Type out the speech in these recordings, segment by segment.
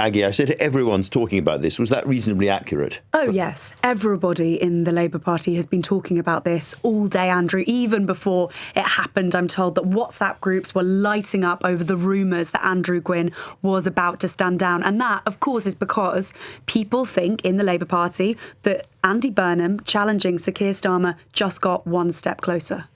Aggie, I said everyone's talking about this. Was that reasonably accurate? Oh, yes. Everybody in the Labour Party has been talking about this all day, Andrew. Even before it happened, I'm told that WhatsApp groups were lighting up over the rumours that Andrew Gwynne was about to stand down. And that, of course, is because people think in the Labour Party that Andy Burnham challenging Sir Keir Starmer just got one step closer.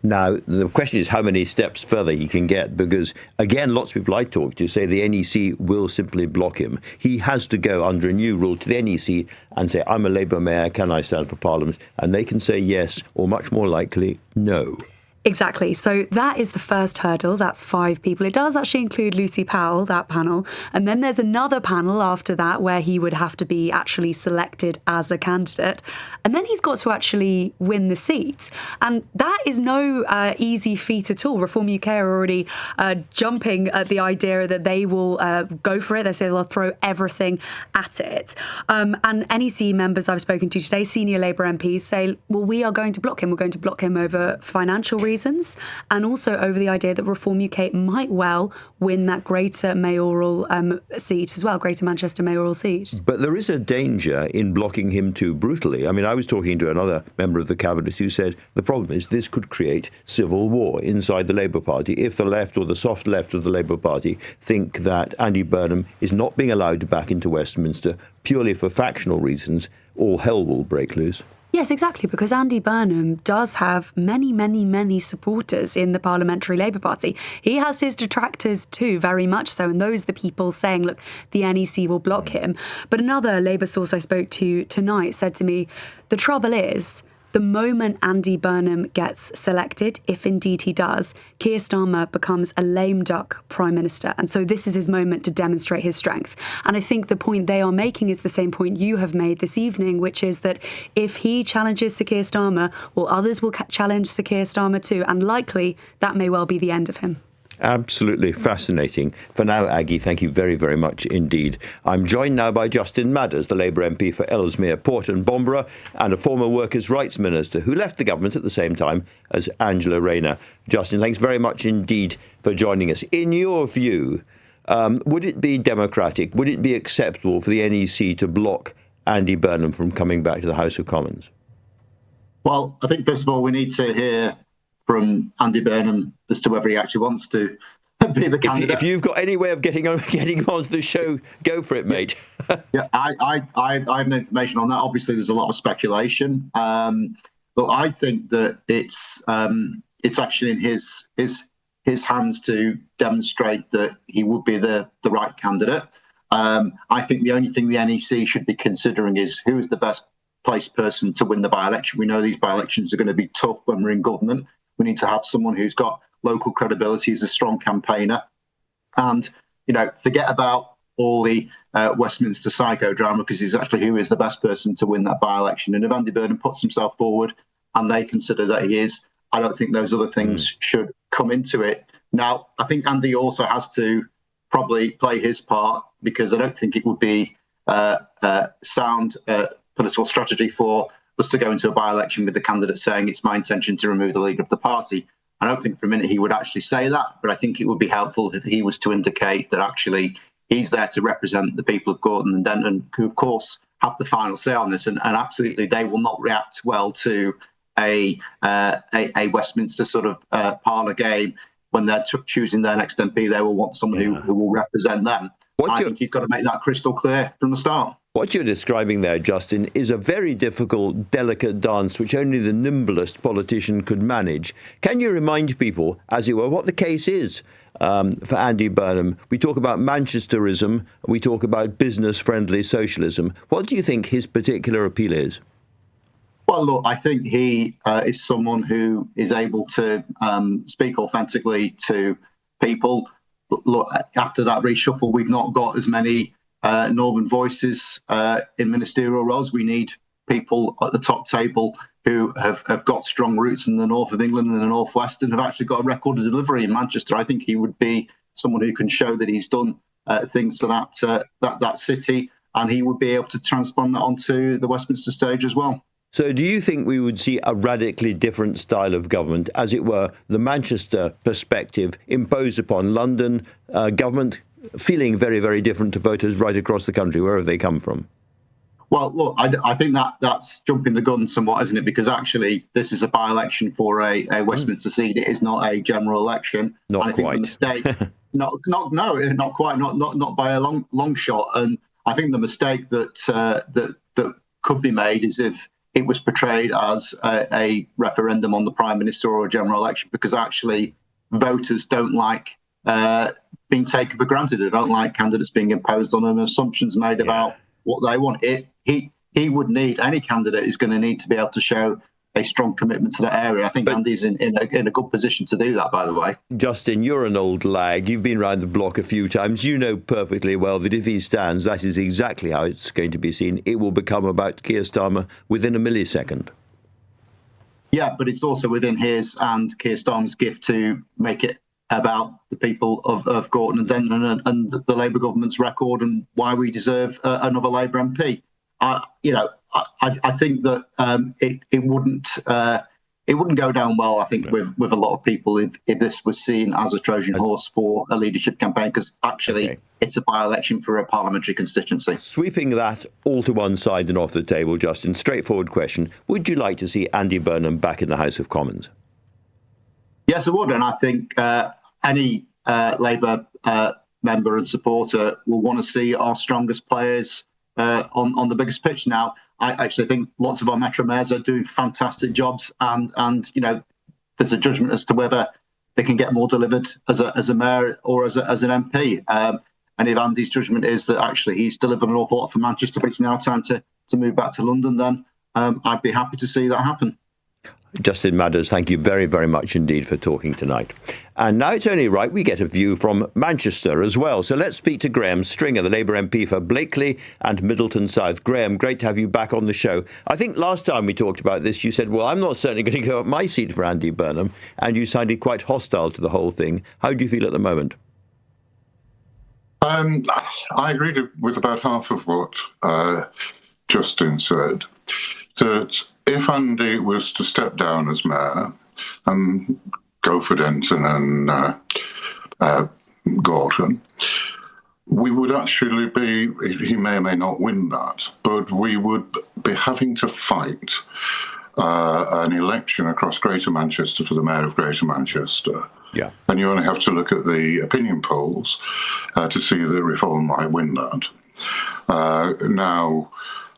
Now, the question is how many steps further he can get, because, again, lots of people I talk to say the NEC will simply block him. He has to go under a new rule to the NEC and say, I'm a Labour mayor, can I stand for Parliament? And they can say yes, or much more likely, no. Exactly. So that is the first hurdle. That's 5 people. It does actually include Lucy Powell, that panel. And then there's another panel after that where he would have to be actually selected as a candidate. And then he's got to actually win the seat. And that is no easy feat at all. Reform UK are already jumping at the idea that they will go for it. They say they'll throw everything at it. And NEC members I've spoken to today, senior Labour MPs, say, well, we are going to block him. We're going to block him over financial reasons, and also over the idea that Reform UK might well win that greater mayoral seat as well, Greater Manchester mayoral seat. But there is a danger in blocking him too brutally. I mean, I was talking to another member of the cabinet who said the problem is this could create civil war inside the Labour Party if the left or the soft left of the Labour Party think that Andy Burnham is not being allowed back into Westminster purely for factional reasons. All hell will break loose. Yes, exactly, because Andy Burnham does have many, many, many supporters in the Parliamentary Labour Party. He has his detractors too, very much so, and those are the people saying, look, the NEC will block him. But another Labour source I spoke to tonight said to me, the trouble is, the moment Andy Burnham gets selected, if indeed he does, Keir Starmer becomes a lame duck Prime Minister. And so this is his moment to demonstrate his strength. And I think the point they are making is the same point you have made this evening, which is that if he challenges Sir Keir Starmer, well, others will challenge Sir Keir Starmer too. And likely that may well be the end of him. Absolutely fascinating. For now, Aggie, thank you very, very much indeed. I'm joined now by Justin Madders, the Labour MP for Ellesmere Port and Bromborough, and a former Workers' Rights Minister who left the government at the same time as Angela Rayner. Justin, thanks very much indeed for joining us. In your view, would it be democratic, would it be acceptable for the NEC to block Andy Burnham from coming back to the House of Commons? Well, I think, first of all, we need to hear from Andy Burnham as to whether he actually wants to be the candidate. If you've got any way of getting onto the show, go for it, mate. Yeah, I have no information on that. Obviously, there's a lot of speculation. Look, I think that it's actually in his hands to demonstrate that he would be the right candidate. I think the only thing the NEC should be considering is who is the best placed person to win the by-election. We know these by-elections are going to be tough when we're in government. We need to have someone who's got local credibility, is a strong campaigner, and forget about all the Westminster psychodrama, because he's actually who is the best person to win that by-election. And if Andy Burnham puts himself forward and they consider that he is, I don't think those other things should come into it. Now, I think Andy also has to probably play his part, because I don't think it would be sound political strategy for us to go into a by-election with the candidate saying it's my intention to remove the leader of the party. I don't think for a minute he would actually say that, but I think it would be helpful if he was to indicate that actually he's there to represent the people of Gordon and Denton, who, of course, have the final say on this. And absolutely, they will not react well to a Westminster sort of parlour game. When they're choosing their next MP, they will want someone who will represent them. I think you've got to make that crystal clear from the start. What you're describing there, Justin, is a very difficult, delicate dance which only the nimblest politician could manage. Can you remind people, as it were, what the case is for Andy Burnham? We talk about Manchesterism, we talk about business-friendly socialism. What do you think his particular appeal is? Well, look, I think he is someone who is able to speak authentically to people. Look, after that reshuffle, we've not got as many Northern voices in ministerial roles. We need people at the top table who have got strong roots in the north of England and the northwest and have actually got a record of delivery in Manchester. I think he would be someone who can show that he's done things to that city, and he would be able to transplant that onto the Westminster stage as well. So do you think we would see a radically different style of government, as it were, the Manchester perspective imposed upon London government, feeling very, very different to voters right across the country, wherever they come from. Well, look, I think that's jumping the gun somewhat, isn't it? Because actually, this is a by-election for a Westminster seat. It is not a general election. Not and I think quite. the mistake, not quite, not by a long shot. And I think the mistake that could be made is if it was portrayed as a referendum on the Prime Minister or a general election, because actually voters don't like being taken for granted. They don't like candidates being imposed on and assumptions made about what they want. He would need, any candidate is going to need to be able to show a strong commitment to that area. I think Andy's in a good position to do that, by the way. Justin, you're an old lag. You've been around the block a few times. You know perfectly well that if he stands, that is exactly how it's going to be seen. It will become about Keir Starmer within a millisecond. Yeah, but it's also within his and Keir Starmer's gift to make it about the people of Gorton and Denton and the Labour government's record and why we deserve another Labour MP. I think that it wouldn't go down well, I think, with a lot of people if this was seen as a Trojan horse for a leadership campaign, because actually it's a by-election for a parliamentary constituency. Sweeping that all to one side and off the table, Justin, straightforward question. Would you like to see Andy Burnham back in the House of Commons? Yes, I would. And I think any Labour member and supporter will want to see our strongest players on the biggest pitch. Now, I actually think lots of our Metro mayors are doing fantastic jobs, and you know, there's a judgment as to whether they can get more delivered as a mayor or as an MP. And if Andy's judgment is that actually he's delivered an awful lot for Manchester, but it's now time to move back to London, then I'd be happy to see that happen. Justin Madders, thank you very, very much indeed for talking tonight. And now it's only right we get a view from Manchester as well. So let's speak to Graham Stringer, the Labour MP for Blakely and Middleton South. Graham, great to have you back on the show. I think last time we talked about this, you said, well, I'm not certainly going to go up my seat for Andy Burnham, and you sounded quite hostile to the whole thing. How do you feel at the moment? I agreed with about half of what Justin said, that if Andy was to step down as mayor and go for Denton and Gorton, we would actually be, he may or may not win that, but we would be having to fight an election across Greater Manchester for the mayor of Greater Manchester. Yeah. And you only have to look at the opinion polls to see that Reform might win that. Now,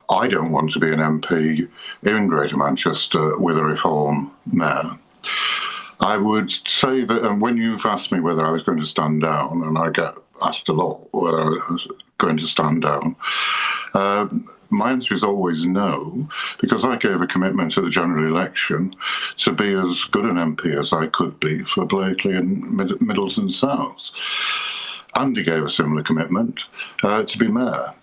I don't want to be an MP in Greater Manchester with a Reform mayor. I would say that, and when you've asked me whether I was going to stand down, and I get asked a lot whether I was going to stand down, my answer is always no, because I gave a commitment at the general election to be as good an MP as I could be for Blakely and Middleton South. Andy gave a similar commitment to be mayor.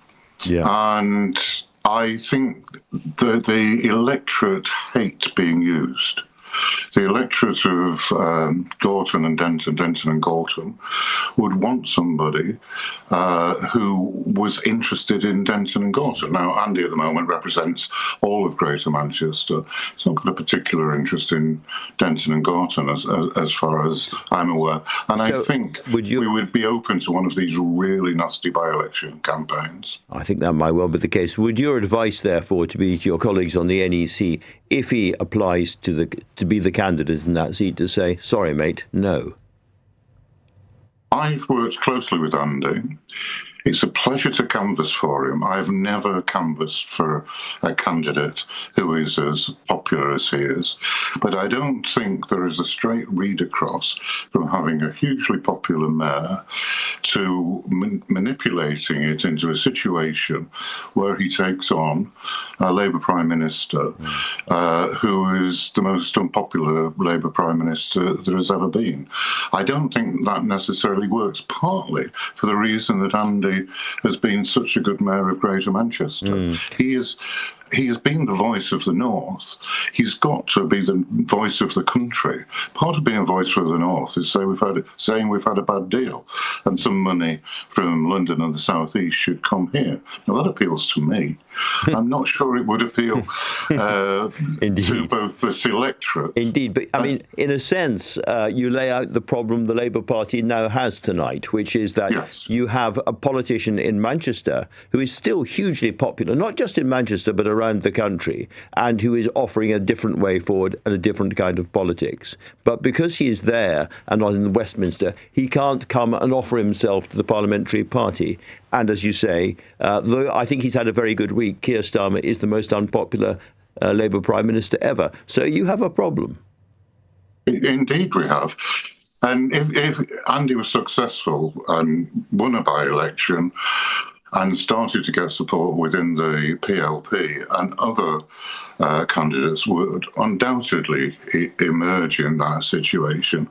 Yeah. And I think that the electorate hate being used. The electorate of Gorton and Denton and Gorton would want somebody who was interested in Denton and Gorton. Now, Andy at the moment represents all of Greater Manchester. He's not got a particular interest in Denton and Gorton as far as I'm aware. And so I think we would be open to one of these really nasty by-election campaigns. I think that might well be the case. Would your advice, therefore, to be to your colleagues on the NEC, if he applies to be the candidate in that seat, to say, sorry, mate, no? I've worked closely with Andy. It's a pleasure to canvass for him. I've never canvassed for a candidate who is as popular as he is. But I don't think there is a straight read across from having a hugely popular mayor to manipulating it into a situation where he takes on a Labour Prime Minister who is the most unpopular Labour Prime Minister there has ever been. I don't think that necessarily works, partly for the reason that Andy he has been such a good mayor of Greater Manchester. He has been the voice of the North. He's got to be the voice of the country. Part of being a voice for the North is saying we've had a bad deal, and some money from London and the South East should come here. Now, that appeals to me. I'm not sure it would appeal to both this electorate. Indeed, but I mean, in a sense, you lay out the problem the Labour Party now has tonight, which is that you have a politician in Manchester who is still hugely popular, not just in Manchester, but around the country, and who is offering a different way forward and a different kind of politics. But because he is there and not in Westminster, he can't come and offer himself to the parliamentary party. And as you say, though I think he's had a very good week, Keir Starmer is the most unpopular Labour Prime Minister ever. So you have a problem. Indeed we have. And if Andy was successful and won a by-election and started to get support within the PLP, and other candidates would undoubtedly emerge in that situation,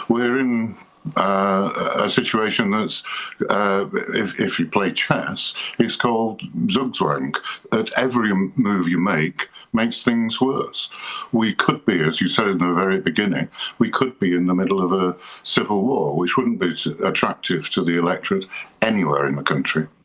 we're in a situation that's, if you play chess, it's called zugzwang. At every move you make makes things worse. We could be, as you said in the very beginning, we could be in the middle of a civil war, which wouldn't be attractive to the electorate anywhere in the country.